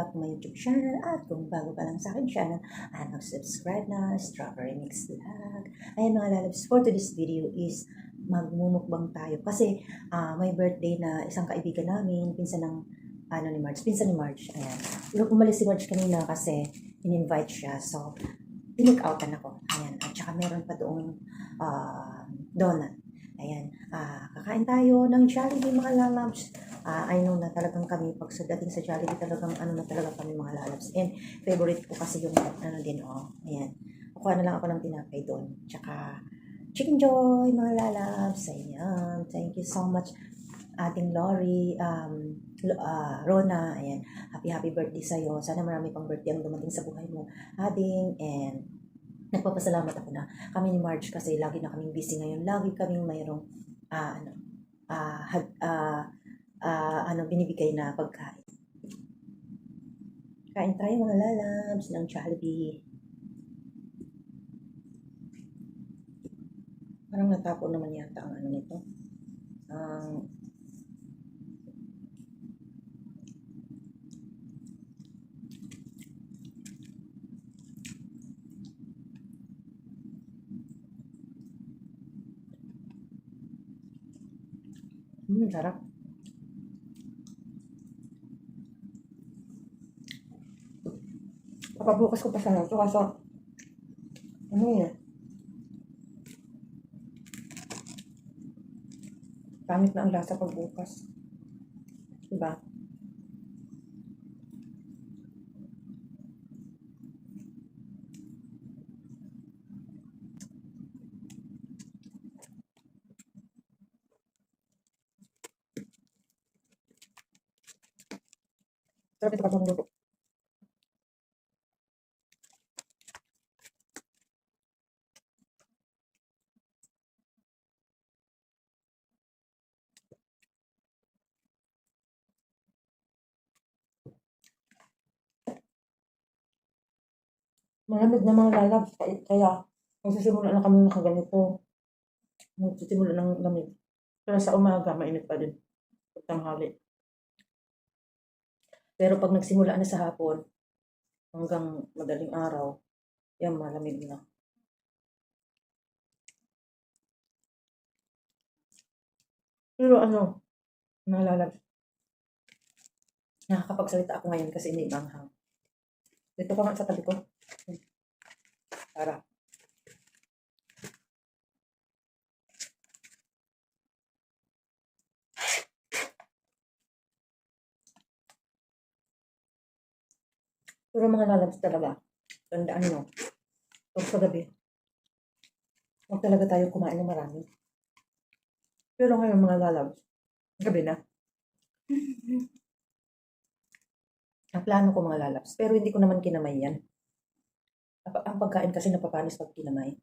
back to my YouTube channel. At kung bago pa lang sa akin channel, mag-subscribe na, Strawberry Mix Vlog. Ayan mga lalabs, for today's video is magmumukbang tayo. Kasi may birthday na isang kaibigan namin, pinsan ni Marge. Ayan. Umalis si Marge kanina kasi in-invite siya. So, pinik-outan ako. Ayan. At saka meron pa doong donut. Ayan. Kakain tayo ng Jollibee mga lalabs. I know na talagang kami, pag dating sa Jollibee, talagang na talaga kami mga lalabs. And favorite ko kasi yung din, ayan. Kukuha na lang ako ng tinapay doon. Tsaka, Chicken Joy, mga lalabs. Ayan. Thank you so much, ating Lori, Rona. Ayan. Happy birthday sa'yo. Sana marami pang birthday ang dumating sa buhay mo, ading. And nagpapasalamat ako na kami ni Marge kasi lagi na kaming busy ngayon. Lagi kaming mayroong binibigay na pagkain. Kain tayo mga lalabs ng Jollibee. Parang natapon naman yata ang nito. Sarap. Papabukas ko pa sana ito kaso pangit na ang lasa pagbukas. Diba? Sarap ito pag mamulo. Malamig na mga lalabs, kaya magsisimula na kami nakaganito. Magsisimula ng lamig. Pero sa umaga, mainit pa din. Tanghali. Pero pag nagsimula na sa hapon, hanggang madaling araw, yan, malamig na. Pero mga lalabs, nakakapagsalita ako ngayon kasi hindi manghang. Dito ka nga sa tabi ko. Para. Pero mga lalabs talaga, tandaan nyo, pag sa gabi, huwag talaga tayo kumain ng marami. Pero ngayon mga lalabs, gabi na. Ang plano ko mga lalabs, pero hindi ko naman kinamay yan. Ang pagkain kasi napapanis pag kinamay.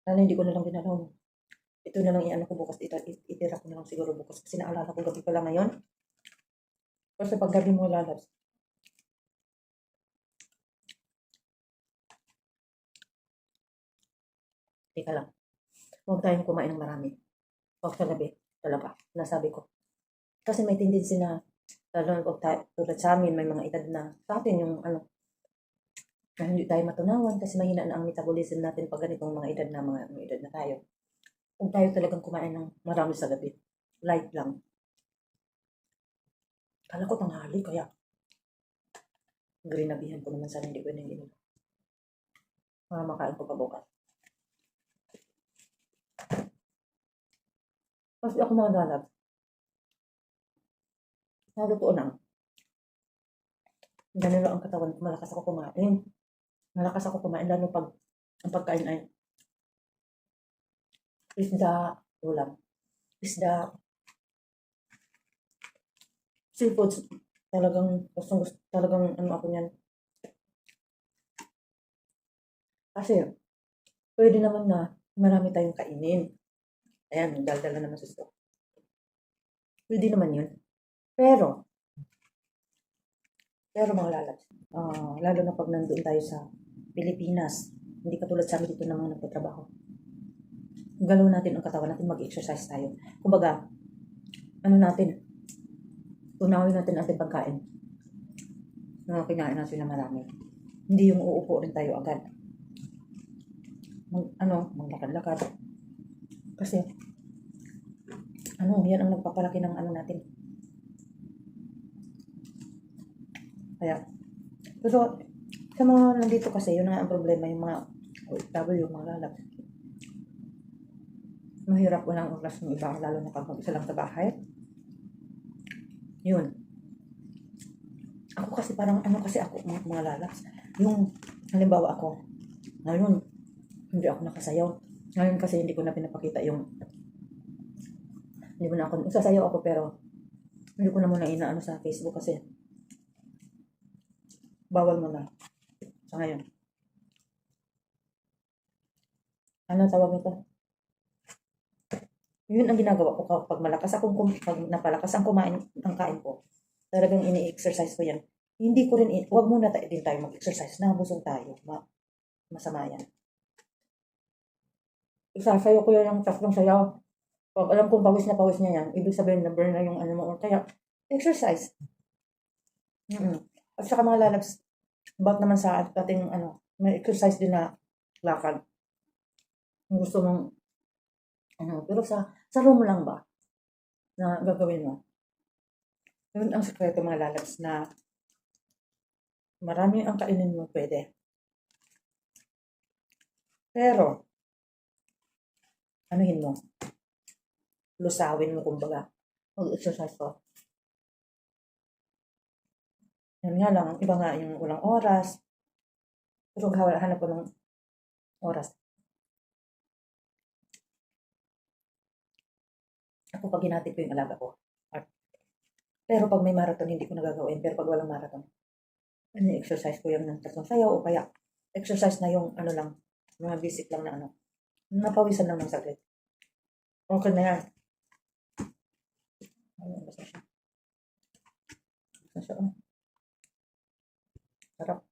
Sana hindi ko na lang ginalaw. Ito na lang ko bukas, itira ko na lang siguro bukas kasi naalala ko gabi pala ngayon. Kasi pag gabi mo lalabs, teka lang, huwag tayong kumain ng marami. Huwag sa gabi, talaga, nasabi ko. Kasi may tendency na, lalo tulad sa amin, may mga edad na, sa atin yung na hindi tayo matunawan kasi mahina na ang metabolism natin pag ganitong mga edad na tayo. Kung tayo talagang kumain ng marami sa gabi, light lang. Kala ko tanghali, kaya grinabihan ko naman sana hindi ko na hindi. Makain ko pa bukas. Kasi ako mga lalabs, totoo lang. Ganun lang ang katawan ko, malakas ako kumain. Lalo pag ang pagkain ay isda, ulam. Isda, seafoods, talagang ako niyan. Kasi, pwede naman na marami tayong kainin. Ayan, daldala naman sa stock. Pwede naman yun. Pero mga lalabs, lalo na pag nandun tayo sa Pilipinas, hindi katulad sa amin dito na mga nagtatrabaho. Galaw natin ang katawan natin, mag-exercise tayo. Kumbaga, natin, Tunawin natin ating pagkain. Na kinain natin na marami. Hindi yung uupo rin tayo agad. Maglakad-lakad. Kasi, yan ang nagpapalaki ng natin. Kaya, pero, sa mga nandito kasi, yun nga ang problema, yung mga OFW, yung mga lalak. Mahirap walang oras ng iba, lalo na pag mag-isa lang sa bahay. Yun. Ako kasi parang, kasi ako, mga lalaks. Yung, halimbawa ako, ngayon, hindi ako nakasayaw. Ngayon kasi hindi ko na pinapakita hindi mo na ako, sasayaw ako pero, hindi ko na muna inaano sa Facebook kasi, bawal mo na. Sa ngayon. Ano tawag nito? Yun ang ginagawa ko kapag pag napalakas ang kain ko. Talagang ini-exercise ko yan. Hindi ko rin, huwag muna din tayo mag-exercise. Nabusog tayo. Masama yan. Isasayaw ko yan yung tatlong sayaw. Pag alam kong pawis na pawis niya yan, ibig sabihin na burn na yung mo. Kaya, exercise. At saka mga lalabs, ba't naman sa ating may exercise din na lakad. Kung gusto mong, pero sa room lang ba na gagawin mo? Yun ang sekreto mga lalabs na marami ang kainin mo pwede. Pero, anuhin mo? Lusawin mo kumbaga. Mag-exercise ko. Yan nga lang, iba nga yung walang oras. Pero hanap ko ng oras. Ako pag hinatid ko yung alaga ko. Pero pag may marathon, hindi ko nagagawin. Pero pag walang marathon, exercise ko yung ng tatlong sayaw o kaya exercise na yung lang, mga basic lang na napawisan lang ng saglit. Okay na yan. Basta siya. Basta siya. Sarap.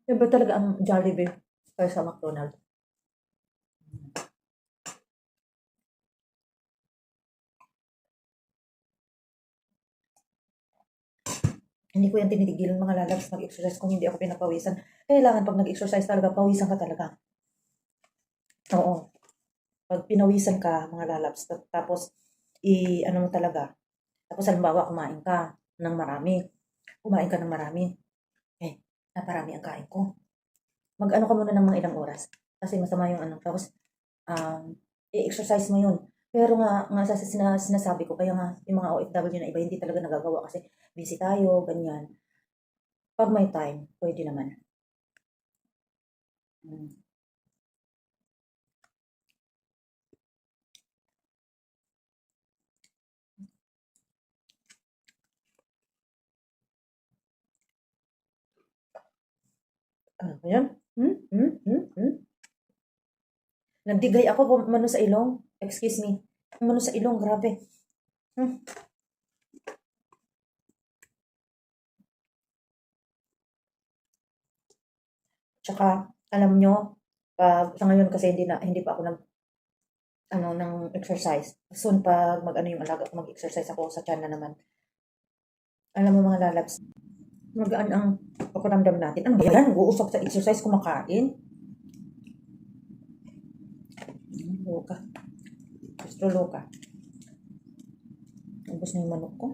Iba talaga ang Jollibee kaysa McDonald's. Hindi ko yan tinitigilan mga lalabs mag-exercise kung hindi ako pinapawisan. Kailangan pag nag-exercise talaga, pawisan ka talaga. Oo. Pag pinawisan ka, mga lalabs, tapos, mo talaga. Tapos, halimbawa, kumain ka ng marami. Naparami ang kain ko. Mag-ano ka muna ng mga ilang oras. Kasi masama yung Tapos, i-exercise mo yun. Pero nga sa sinasabi ko, kaya nga yung mga OFW na iba hindi talaga nagagawa kasi busy tayo, ganyan. Pag may time, pwede naman. Ayan. Nagdigay ako mano sa ilong. Excuse me. Mano sa ilong, grabe. Tsaka, alam nyo, sa ngayon kasi hindi pa ako ng exercise. Soon pag yung alaga ko, mag-exercise ako sa tiyan na naman. Alam mo mga lalabs, magaan ang pakiramdam natin. Ano ba yan? Nag-uusap sa exercise, kumakain. Loka. Gusto loka. Ubus na yung manok ko.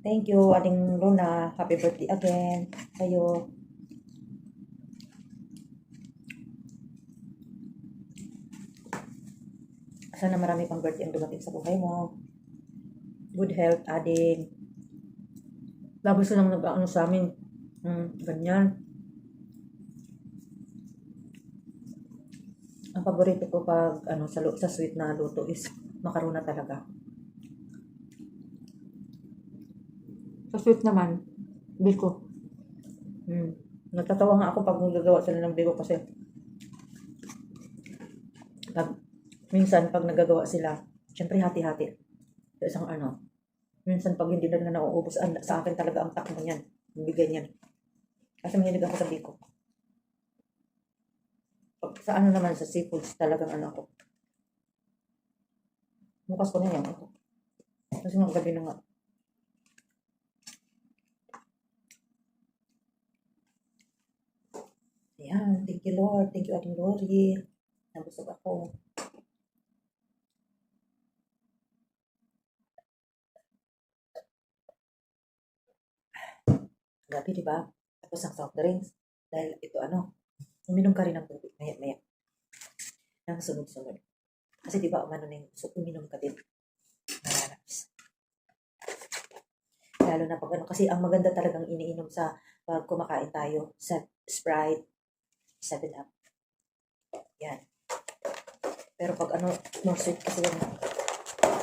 Thank you, Ading Luna. Happy birthday again sa'yo. Sana marami pang birthday ang dumating sa buhay mo. Good health, Ading. Labo silang nag-ano sa amin. Ganyan. Ang paborito ko pag sa sweet na luto is makarona talaga. Sa sweet naman, biko. Natatawa nga ako pag nagagawa sila ng biko kasi minsan pag nagagawa sila, syempre hati-hati sa isang Minsan pag hindi na nauubos, sa akin talaga ang takbo niyan. Bigay niyan. Kasi mahilig ako sa biko. Pag sa ano naman, sa seafoods, talagang ano ako. Bukas ko na yan. Ito. Kasi nga gabi na nga. Ayan. Thank you, Lord. Thank you, Ating Lori. Nabusog ako. Gabi, di ba? Tapos ang soft drinks. Dahil ito uminom ka rin ng tubig. Maya-maya. Nang sunod-sunod. Kasi di ba, umano na yung uminom ka din. Malalaps. Lalo na pag kasi ang maganda talagang iniinom sa pag kumakain tayo sa Sprite, 7-Up. Yan. Pero pag more sweet kasi yan.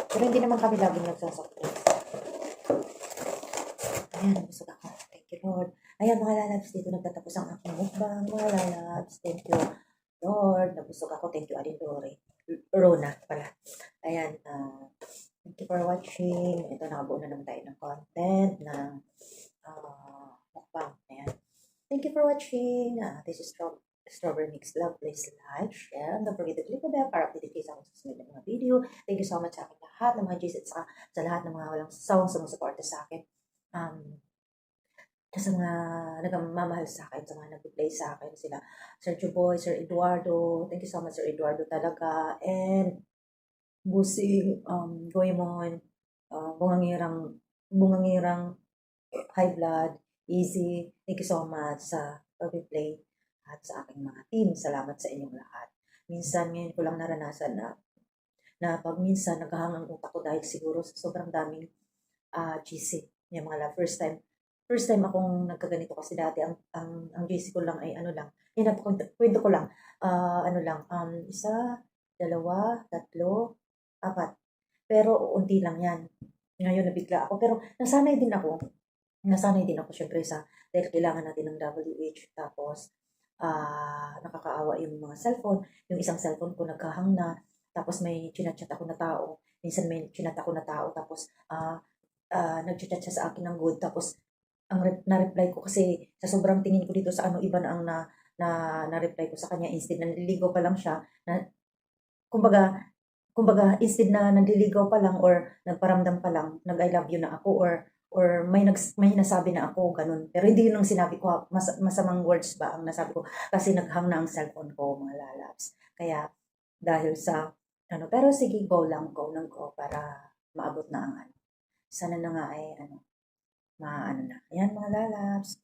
Pero hindi naman kami laging nagsasoft drinks. Ayan, busog ako. Thank you, Lord. Ayan, mga lalabs, dito nagtatapos ang aking mukbang. Mga lalabs, thank you, Lord. Nabusog ako. Thank you, Aling Lori. Rona pala. Ayan, thank you for watching. Ito, nakabuo na naman tayo ng content ng mukbang. Ayan. Thank you for watching. This is Strawberry Mix Love. Please like, share, and don't forget to click the bell para updated kayo sa akong susunod na mga video. Thank you so much sa aking lahat ng mga G's at sa lahat ng mga walang sawang sumusuporta sa akin. Sa mga nagmamahal sa akin, sa mga nag-play sa akin, sila Sir Juboy, Sir Eduardo. Thank you so much, Sir Eduardo talaga. And Busing, Goemon, bungangirang high blood, easy. Thank you so much sa pag-play at sa aking mga team. Salamat sa inyong lahat. Minsan ngayon ko lang naranasan na pag minsan naghahangang utak ko dahil siguro sa sobrang daming GC. Yung mga first time akong nagkaganito kasi dati ang GC ko lang ay kwento ko lang, isa, dalawa, tatlo, apat. Pero unti lang yan. Ngayon nabigla ako. Pero nasanay din ako syempre dahil kailangan natin ng WH. Tapos, nakakaawa yung mga cellphone. Yung isang cellphone ko nagkahang na. Tapos may chinachat ako na tao. Minsan may chinat ako na tao. Tapos, nag-chat siya sa akin ng good. Tapos, na-reply ko kasi sa sobrang tingin ko dito sa iba na ang na-reply ko sa kanya. Instead na naliligaw pa lang siya. Kumbaga, instead na nagliligaw pa lang or nagparamdam pa lang, nag-I love you na ako or may nasabi na ako, ganun. Pero hindi yun ang sinabi ko, masamang words ba ang nasabi ko kasi naghang na ang cellphone ko, mga lalabs. Kaya, dahil sa, pero sige, go ng go para maabot na ang Sana na nga ay, maano na. Ayan, mga lalabs.